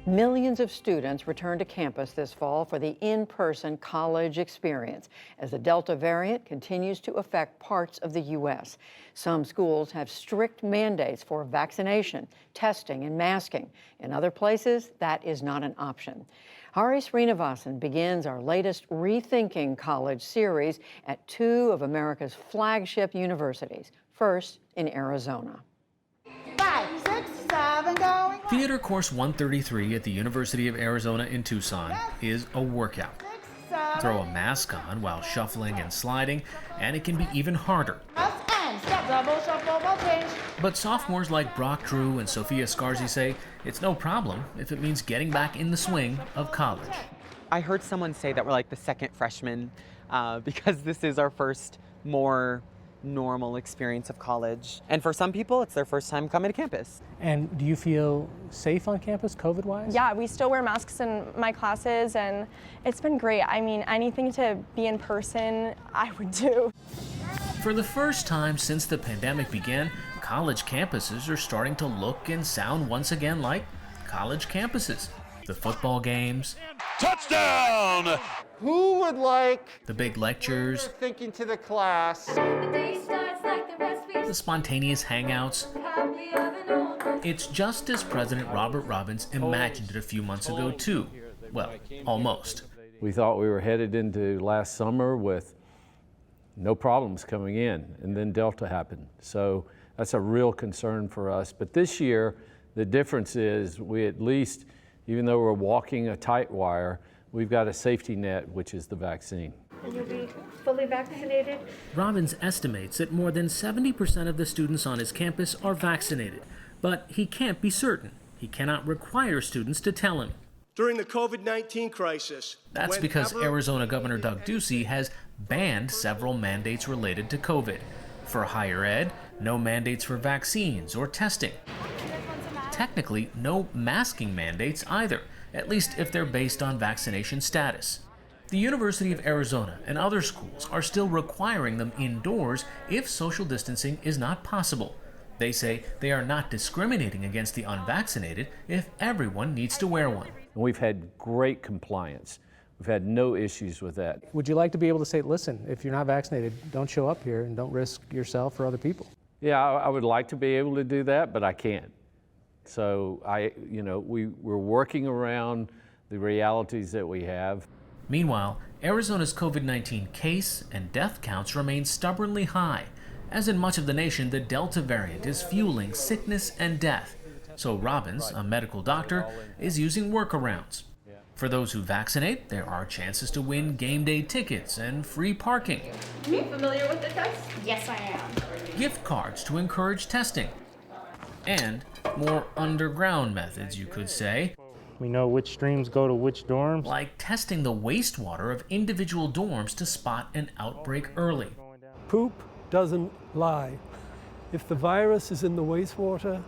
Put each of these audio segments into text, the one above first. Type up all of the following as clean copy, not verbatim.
Millions of students return to campus this fall for the in-person college experience as the Delta variant continues to affect parts of the U.S. Some schools have strict mandates for vaccination, testing, and masking. In other places, that is not an option. Hari Srinivasan begins our latest Rethinking College series at two of America's flagship universities, first in Arizona. 5, 6, 7, going. Theater Course 133 at the University of Arizona in Tucson is a workout. Throw a mask on while shuffling and sliding, and it can be even harder. And step, double shuffle, ball change. But sophomores like Brock Drew and Sophia Scarzi say it's no problem if it means getting back in the swing of college. I heard someone say that we're like the second freshmen because this is our first more normal experience of college. And for some people, it's their first time coming to campus. And do you feel safe on campus, COVID-wise? Yeah, we still wear masks in my classes, and it's been great. I mean, anything to be in person, I would do. For the first time since the pandemic began, college campuses are starting to look and sound once again like college campuses. The football games, touchdown! Who would like the big lectures, thinking to the class, the spontaneous hangouts. It's just as President Robert Robbins imagined it a few months ago too. Well, almost. We thought we were headed into last summer with no problems coming in, and then Delta happened. So that's a real concern for us. But this year, the difference is we at least, even though we're walking a tight wire, we've got a safety net, which is the vaccine. And you'll be fully vaccinated? Robbins estimates that more than 70% of the students on his campus are vaccinated, but he can't be certain. He cannot require students to tell him. During the COVID-19 crisis. That's because Arizona Governor Doug Ducey has banned several mandates related to COVID. For higher ed, no mandates for vaccines or testing. Technically, no masking mandates either, at least if they're based on vaccination status. The University of Arizona and other schools are still requiring them indoors if social distancing is not possible. They say they are not discriminating against the unvaccinated if everyone needs to wear one. And we've had great compliance. We've had no issues with that. Would you like to be able to say, listen, if you're not vaccinated, don't show up here and don't risk yourself or other people? Yeah, I would like to be able to do that, but I can't. So we're working around the realities that we have. Meanwhile, Arizona's COVID-19 case and death counts remain stubbornly high. As in much of the nation, the Delta variant is fueling sickness and death. So Robbins, a medical doctor, is using workarounds. For those who vaccinate, there are chances to win game day tickets and free parking. Are you familiar with the test? Yes, I am. Gift cards to encourage testing. And more underground methods, you could say. We know which streams go to which dorms. Like testing the wastewater of individual dorms to spot an outbreak early. Poop doesn't lie. If the virus is in the wastewater,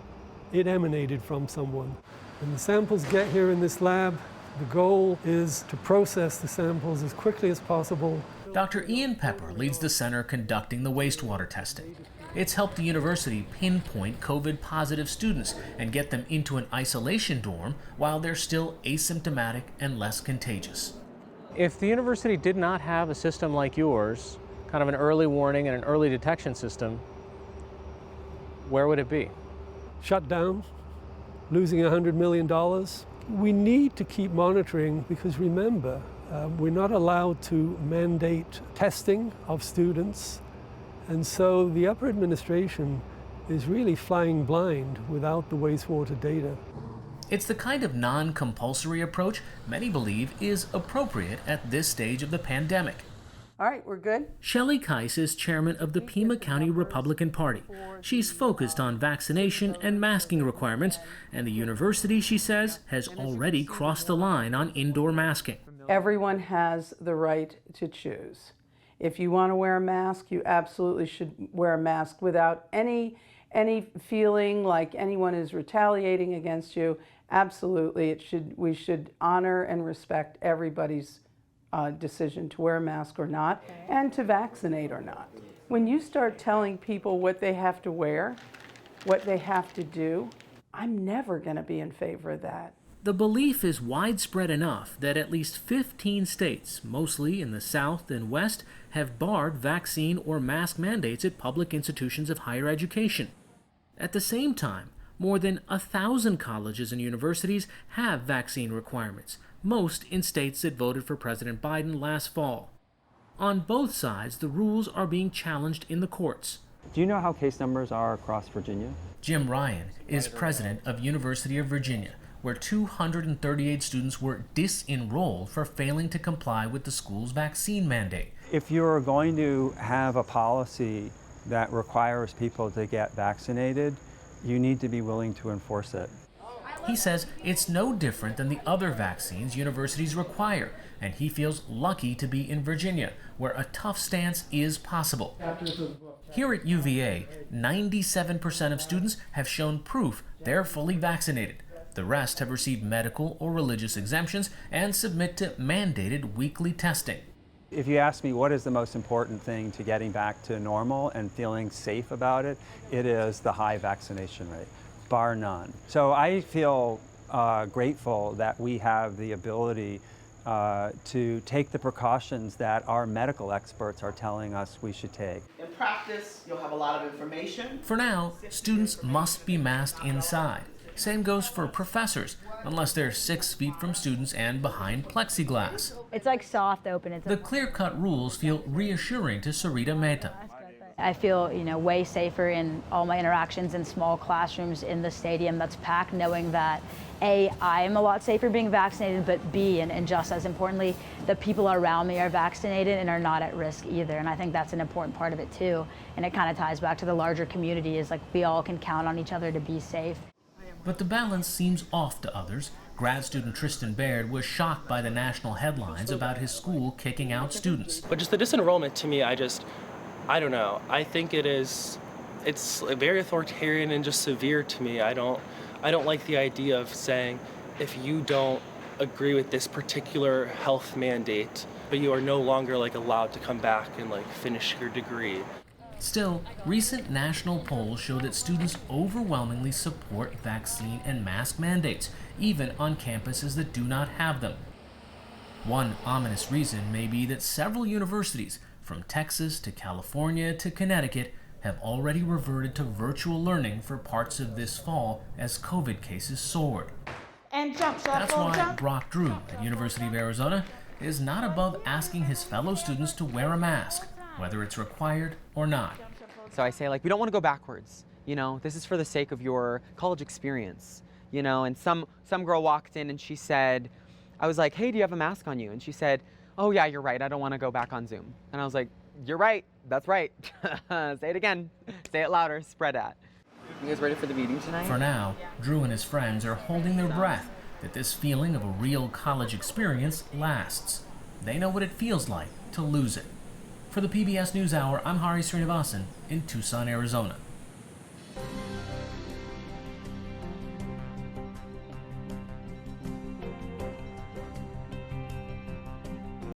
it emanated from someone. When the samples get here in this lab, the goal is to process the samples as quickly as possible. Dr. Ian Pepper leads the center conducting the wastewater testing. It's helped the university pinpoint COVID-positive students and get them into an isolation dorm while they're still asymptomatic and less contagious. If the university did not have a system like yours, kind of an early warning and an early detection system, where would it be? Shut down, losing $100 million. We need to keep monitoring because remember, we're not allowed to mandate testing of students. And so the upper administration is really flying blind without the wastewater data. It's the kind of non-compulsory approach many believe is appropriate at this stage of the pandemic. All right, we're good. Shelley Keiss is chairman of the Pima County Republican Party. She's focused on vaccination and masking requirements, and the university, she says, has already crossed the line on indoor masking. Everyone has the right to choose. If you want to wear a mask, you absolutely should wear a mask without any feeling like anyone is retaliating against you. Absolutely, we should honor and respect everybody's decision to wear a mask or not, and to vaccinate or not. When you start telling people what they have to wear, what they have to do, I'm never going to be in favor of that. The belief is widespread enough that at least 15 states, mostly in the South and West, have barred vaccine or mask mandates at public institutions of higher education. At the same time, more than 1,000 colleges and universities have vaccine requirements, most in states that voted for President Biden last fall. On both sides, the rules are being challenged in the courts. Do you know how case numbers are across Virginia? Jim Ryan is president of University of Virginia, where 238 students were disenrolled for failing to comply with the school's vaccine mandate. If you're going to have a policy that requires people to get vaccinated, you need to be willing to enforce it. He says it's no different than the other vaccines universities require, and he feels lucky to be in Virginia, where a tough stance is possible. Here at UVA, 97% of students have shown proof they're fully vaccinated. The rest have received medical or religious exemptions and submit to mandated weekly testing. If you ask me what is the most important thing to getting back to normal and feeling safe about it, it is the high vaccination rate, bar none. So I feel grateful that we have the ability to take the precautions that our medical experts are telling us we should take. In practice, you'll have a lot of information. For now, students must be masked inside. Same goes for professors, unless they're 6 feet from students and behind plexiglass. It's like soft open. The clear-cut rules feel reassuring to Sarita Mehta. I feel, way safer in all my interactions in small classrooms in the stadium that's packed, knowing that A, I am a lot safer being vaccinated, but B, and just as importantly, the people around me are vaccinated and are not at risk either. And I think that's an important part of it too. And it kind of ties back to the larger community, is like we all can count on each other to be safe. But the balance seems off to others. Grad student Tristan Baird was shocked by the national headlines about his school kicking out students. But just the disenrollment to me, I don't know. I think it's very authoritarian and just severe to me. I don't like the idea of saying, if you don't agree with this particular health mandate, but you are no longer allowed to come back and finish your degree. Still, recent national polls show that students overwhelmingly support vaccine and mask mandates, even on campuses that do not have them. One ominous reason may be that several universities, from Texas to California to Connecticut, have already reverted to virtual learning for parts of this fall as COVID cases soared. And jump, shuffle, That's why jump. Brock Drew at University of Arizona is not above asking his fellow students to wear a mask, whether it's required or not. So I say, we don't want to go backwards. This is for the sake of your college experience. And some girl walked in and she said, I was like, hey, do you have a mask on you? And she said, oh yeah, you're right, I don't want to go back on Zoom. And I was like, you're right, that's right. Say it again, say it louder, spread out. You guys ready for the meeting tonight? For now, Drew and his friends are holding their breath that this feeling of a real college experience lasts. They know what it feels like to lose it. For the PBS NewsHour, I'm Hari Srinivasan in Tucson, Arizona.